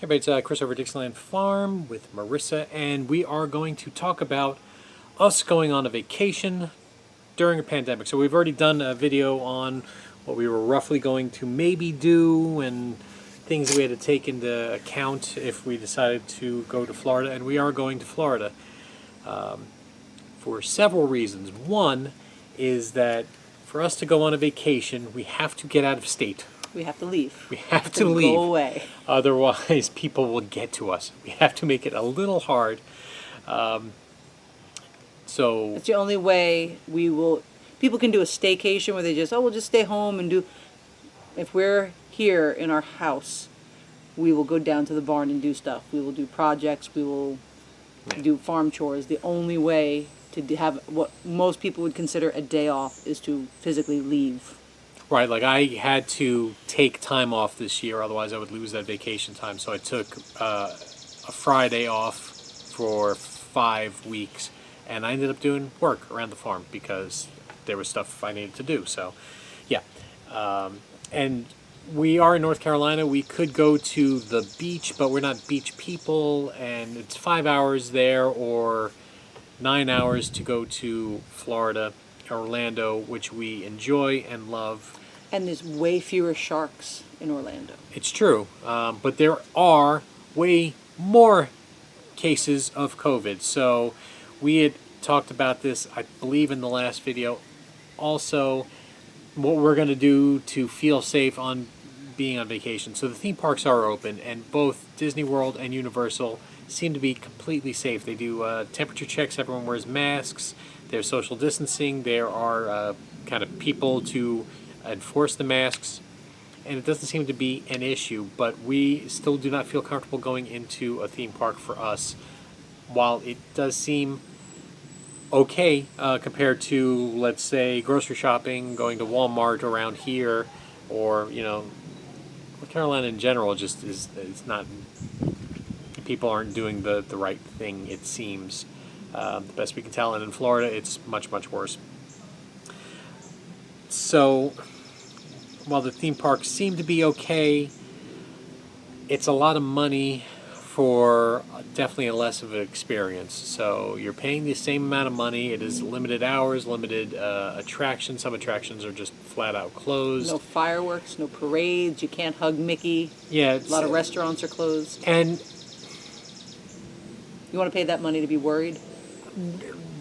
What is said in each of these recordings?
Hey, everybody, it's Chris over at Dixieland Farm with Marissa, and we are going to talk about us going on a vacation during a pandemic. So we've already done a video on what we were roughly going to maybe do and things that we had to take into account if we decided to go to Florida, and we are going to Florida for several reasons. One is that for us to go on a vacation, we have to get out of state. We have to leave. We have to leave. Go away. Otherwise, people will get to us. We have to make it a little hard. So It's the only way we will. People can do a staycation where they just, we'll just stay home and do. If we're here in our house, we will go down to the barn and do stuff. We will do projects. We will do farm chores. The only way to have what most people would consider a day off is to physically leave. right, like I had to take time off this year, otherwise I would lose that vacation time. So I took a Friday off for 5 weeks, and I ended up doing work around the farm because there was stuff I needed to do. So, yeah. And we are in North Carolina. We could go to the beach, but we're not beach people, and it's 5 hours there or 9 hours to go to Florida, Orlando, which we enjoy and love. And there's way fewer sharks in Orlando. It's true, but there are way more cases of COVID. So we had talked about this, I believe, in the last video. Also, what we're going to do to feel safe on being on vacation. So the theme parks are open, and both Disney World and Universal seem to be completely safe. They do temperature checks. Everyone wears masks. There's social distancing. There are kind of people to enforce the masks, and it doesn't seem to be an issue, but we still do not feel comfortable going into a theme park for us. While it does seem okay compared to, let's say, grocery shopping, going to Walmart around here, or, North Carolina in general just it's not, people aren't doing the right thing, it seems, the best we can tell, and in Florida it's much, much worse. So, while the theme parks seem to be okay, it's a lot of money for definitely a less of an experience. So you're paying the same amount of money. It is limited hours, limited attractions. Some attractions are just flat out closed. No fireworks, no parades. You can't hug Mickey. Yeah, A lot of restaurants are closed. And You want to pay that money to be worried?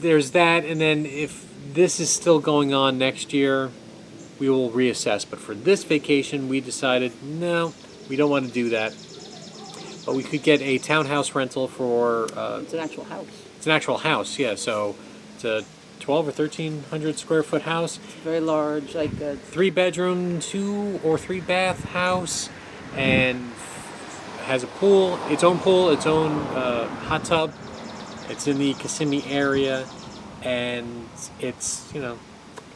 there's that, and then if this is still going on next year, we will reassess. But for this vacation, we decided, no, we don't want to do that. But we could get a townhouse rental for... It's an actual house. It's an actual house, yeah. So it's a 12 or 1,300 square foot house. It's very large, like a 3-bedroom, 2 or 3 bath house, and has a pool, its own hot tub. It's in the Kissimmee area, and it's,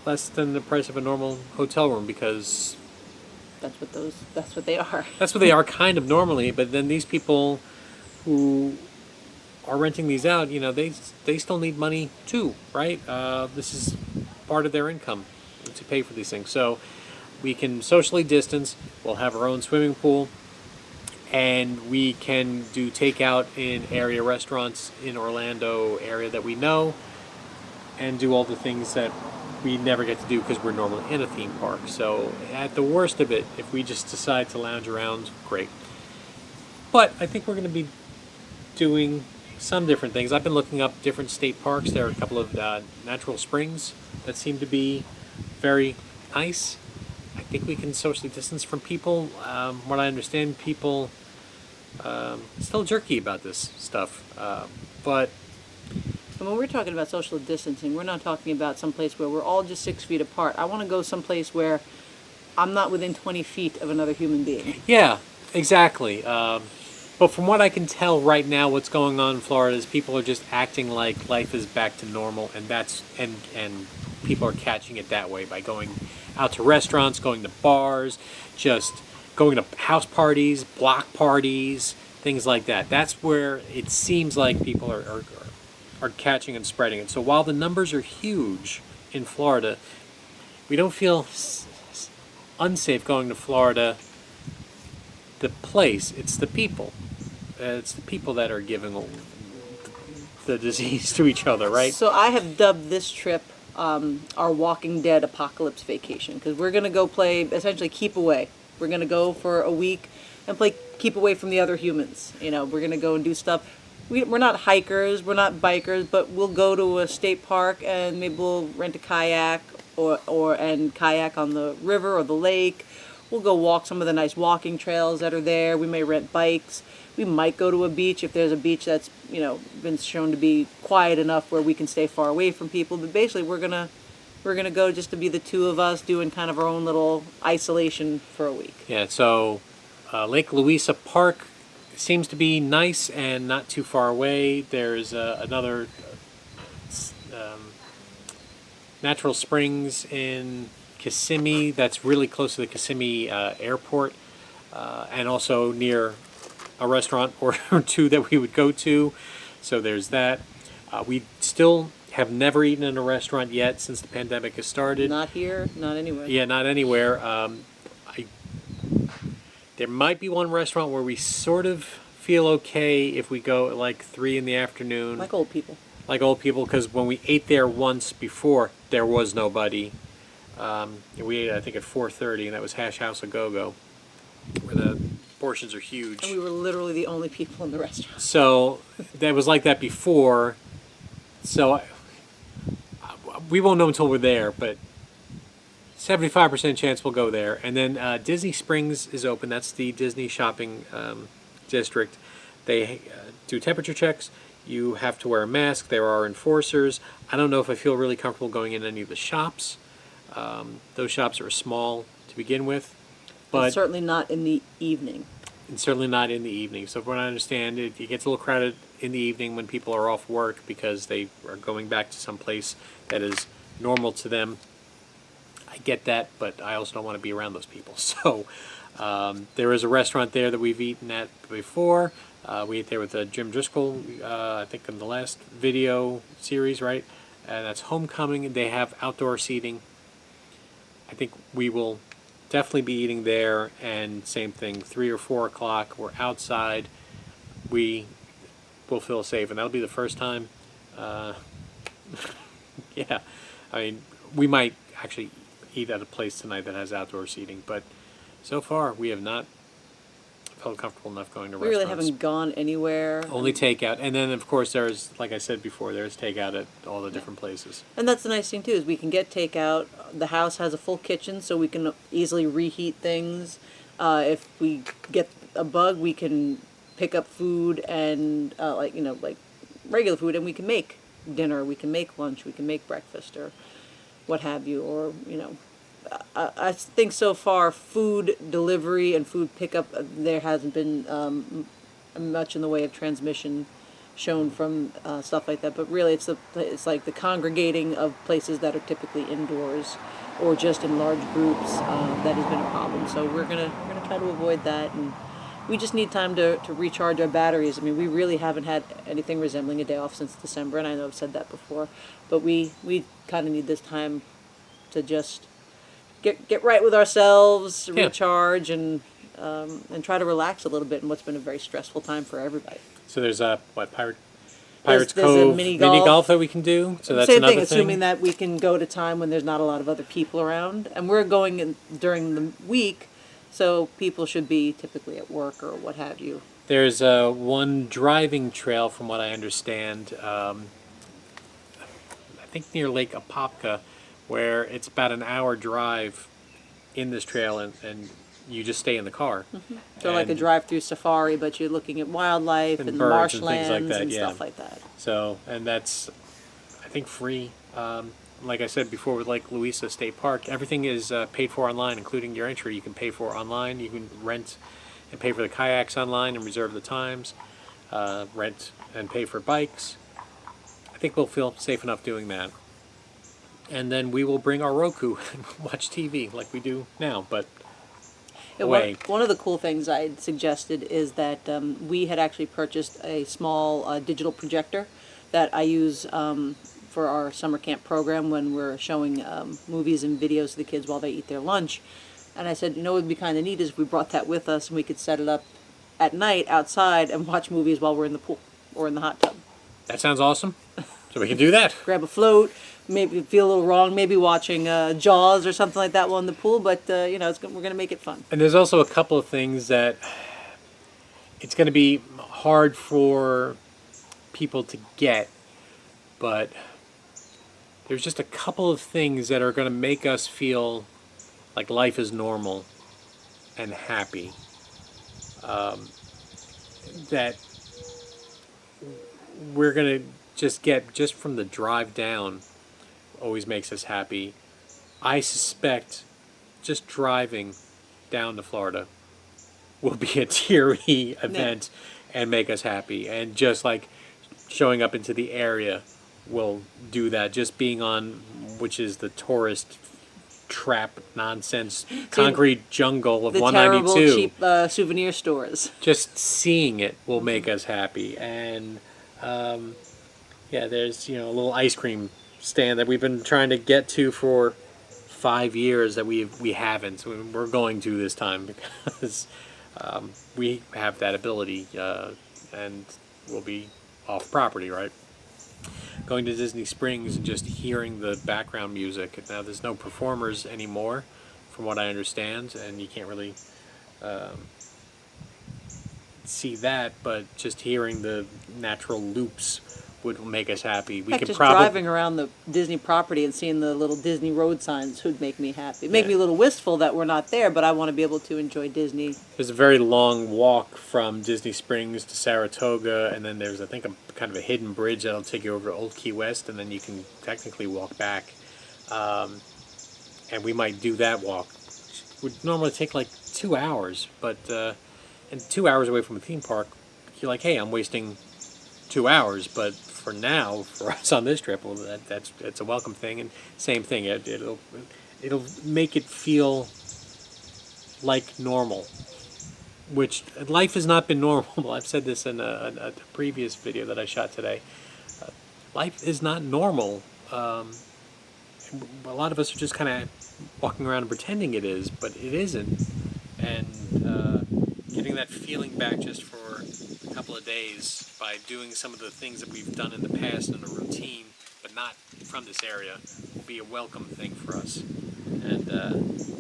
less than the price of a normal hotel room, because that's what they are. that's what they are kind of normally. But then these people who are renting these out, they still need money too, right? This is part of their income to pay for these things. So we can socially distance. We'll have our own swimming pool, and we can do takeout in area restaurants in Orlando area that we know, and do all the things that we never get to do because we're normally in a theme park. So at the worst of it, if we just decide to lounge around, great. But I think we're going to be doing some different things. I've been looking up different state parks. There are a couple of natural springs that seem to be very nice. I think we can socially distance from people. What I understand, people still jerky about this stuff. But And when we're talking about social distancing, we're not talking about someplace where we're all just 6 feet apart. I want to go someplace where I'm not within 20 feet of another human being. yeah, exactly. But from what I can tell right now, what's going on in Florida is people are just acting like life is back to normal, and and people are catching it that way by going out to restaurants, going to bars, just going to house parties, block parties, things like that. That's where it seems like people are catching and spreading it. So while the numbers are huge in Florida, we don't feel unsafe going to Florida. The place, it's the people. it's the people that are giving the disease to each other, right? So I have dubbed this trip our Walking Dead apocalypse vacation, because we're going to go play essentially keep away. We're going to go for a week and play keep away from the other humans. You know, we're going to go and do stuff. We're not hikers, we're not bikers, but we'll go to a state park and maybe we'll rent a kayak and kayak on the river or the lake. We'll go walk some of the nice walking trails that are there. We may rent bikes. We might go to a beach if there's a beach that's, you know, been shown to be quiet enough where we can stay far away from people. But basically, we're gonna go just to be the two of us doing kind of our own little isolation for a week. Yeah. So Lake Louisa Park seems to be nice and not too far away. There's another natural springs in Kissimmee that's really close to the Kissimmee airport, and also near a restaurant or two that we would go to. So there's that. We still have never eaten in a restaurant yet since the pandemic has started. Not here, not anywhere. Yeah, not anywhere. There might be one restaurant where we sort of feel okay if we go at like 3 in the afternoon. Like old people. Like old people, because when we ate there once before, there was nobody. We ate, I think, at 4:30, and that was Hash House A Go-Go, where the portions are huge. And we were literally the only people in the restaurant. So that was like that before. So we won't know until we're there, but 75% chance we'll go there. And then Disney Springs is open. That's the Disney shopping district. They do temperature checks. You have to wear a mask. There are enforcers. I don't know if I feel really comfortable going in any of the shops. Those shops are small to begin with. But certainly not in the evening. And certainly not in the evening. So from what I understand, it gets a little crowded in the evening when people are off work because they are going back to some place that is normal to them. I get that, but I also don't want to be around those people. So there is a restaurant there that we've eaten at before. We ate there with Jim Driscoll, I think in the last video series, right? And that's Homecoming. They have outdoor seating. I think we will definitely be eating there, and same thing, 3 or 4 o'clock, we're outside, we will feel safe, and that'll be the first time. Yeah, I mean, we might actually eat at a place tonight that has outdoor seating, but so far we have not felt comfortable enough going to We really restaurants. haven't gone anywhere. Only takeout, and then of course there's, like I said before, there's takeout at all the different places. And that's the nice thing too, is we can get takeout. The house has a full kitchen, so we can easily reheat things. If we get a bug, we can pick up food and like regular food, and we can make dinner, we can make lunch, we can make breakfast, or what have you, or I think so far food delivery and food pickup, there hasn't been much in the way of transmission shown from stuff like that. But really, it's like the congregating of places that are typically indoors or just in large groups that has been a problem. So we're gonna try to avoid that, and we just need time to recharge our batteries. I mean, we really haven't had anything resembling a day off since December, and I know I've said that before, but we kind of need this time to just get right with ourselves, recharge, and try to relax a little bit in what's been a very stressful time for everybody. So there's Pirates There's Cove a mini golf that we can do. So that's Same another thing, assuming that we can go at a time when there's not a lot of other people around. And we're going during the week, so people should be typically at work or what have you. There's one driving trail, from what I understand, I think near Lake Apopka, where it's about an hour drive in this trail, and you just stay in the car. Mm-hmm. So like a drive-through safari, but you're looking at wildlife and the marshlands and stuff like that. So, and that's, I think, free. Like I said before with Lake Louisa State Park, everything is paid for online, including your entry. You can pay for online. You can rent and pay for the kayaks online and reserve the times. Rent and pay for bikes. I think we'll feel safe enough doing that. And then we will bring our Roku and watch TV like we do now, but away. One of the cool things I'd suggested is that we had actually purchased a small digital projector that I use for our summer camp program when we're showing movies and videos to the kids while they eat their lunch. And I said, what would be kind of neat is if we brought that with us and we could set it up at night outside and watch movies while we're in the pool or in the hot tub. That sounds awesome. So we can do that. Grab a float, maybe feel a little wrong, maybe watching Jaws or something like that while in the pool, but we're going to make it fun. And there's also a couple of things that it's going to be hard for people to get, but there's just a couple of things that are going to make us feel like life is normal and happy. That we're going to just get just from the drive down always makes us happy. I suspect just driving down to Florida will be a teary event and make us happy. And just like showing up into the area will do that. Just being on, which is the tourist trap nonsense concrete jungle of the 192. Terrible cheap souvenir stores. Just seeing it will make us happy. And yeah, there's a little ice cream stand that we've been trying to get to for 5 years that we haven't. So we're going to this time because we have that ability, and we'll be off property, right? Going to Disney Springs and just hearing the background music. Now there's no performers anymore, from what I understand, and you can't really see that, but just hearing the natural loops would make us happy. We could Just probably driving around the Disney property and seeing the little Disney road signs would make me happy. Make me a little wistful that we're not there, but I want to be able to enjoy Disney. There's a very long walk from Disney Springs to Saratoga, and then there's, I think, a kind of a hidden bridge that'll take you over to Old Key West, and then you can technically walk back. And we might do that walk. It would normally take like 2 hours, but and 2 hours away from a theme park, you're like, hey, I'm wasting 2 hours, but for now, for us on this trip, well, that's a welcome thing. And same thing, it'll make it feel like normal, which life has not been normal. I've said this in a previous video that I shot today. Life is not normal. A lot of us are just kind of walking around and pretending it is, but it isn't. And getting that feeling back just for a couple of days by doing some of the things that we've done in the past in a routine, but not from this area, will be a welcome thing for us, and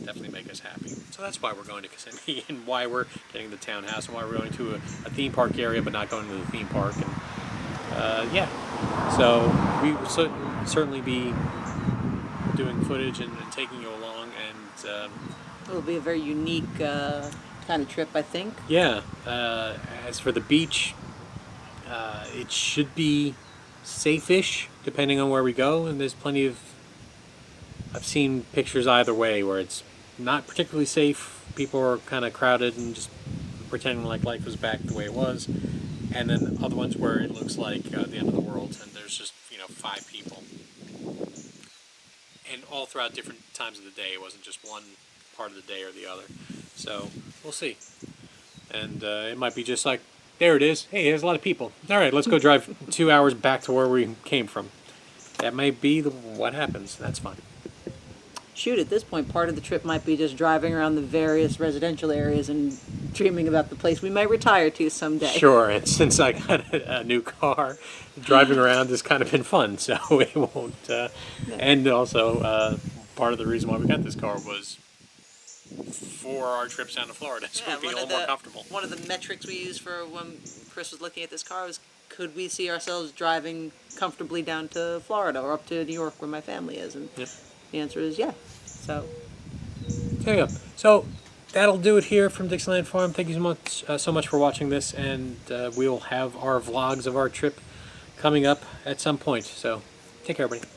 definitely make us happy. So that's why we're going to Kissimmee, and why we're getting the townhouse, and why we're going to a theme park area, but not going to the theme park. And yeah, so we will certainly be doing footage and taking you along, and It'll be a very unique kind of trip, I think. yeah. As for the beach, it should be safe-ish, depending on where we go, and there's plenty of... I've seen pictures either way where it's not particularly safe, people are kind of crowded and just pretending like life was back the way it was, and then other ones where it looks like the end of the world, and there's just 5 people. And all throughout different times of the day, it wasn't just one part of the day or the other. So we'll see. And it might be just like, there it is. Hey, there's a lot of people. All right, let's go drive 2 hours back to where we came from. That may be what happens. That's fine. Shoot, at this point, part of the trip might be just driving around the various residential areas and dreaming about the place we might retire to someday. Sure, and since I got a new car, driving around has kind of been fun, so it won't... And also, part of the reason why we got this car was for our trips down to Florida, so we'd be a little more comfortable. One of the metrics we used for when Chris was looking at this car was, could we see ourselves driving comfortably down to Florida or up to New York where my family is? And Yep. the answer is yeah. So There you go. So that'll do it here from Dixieland Farm. Thank you so much for watching this, and we'll have our vlogs of our trip coming up at some point. So take care, everybody.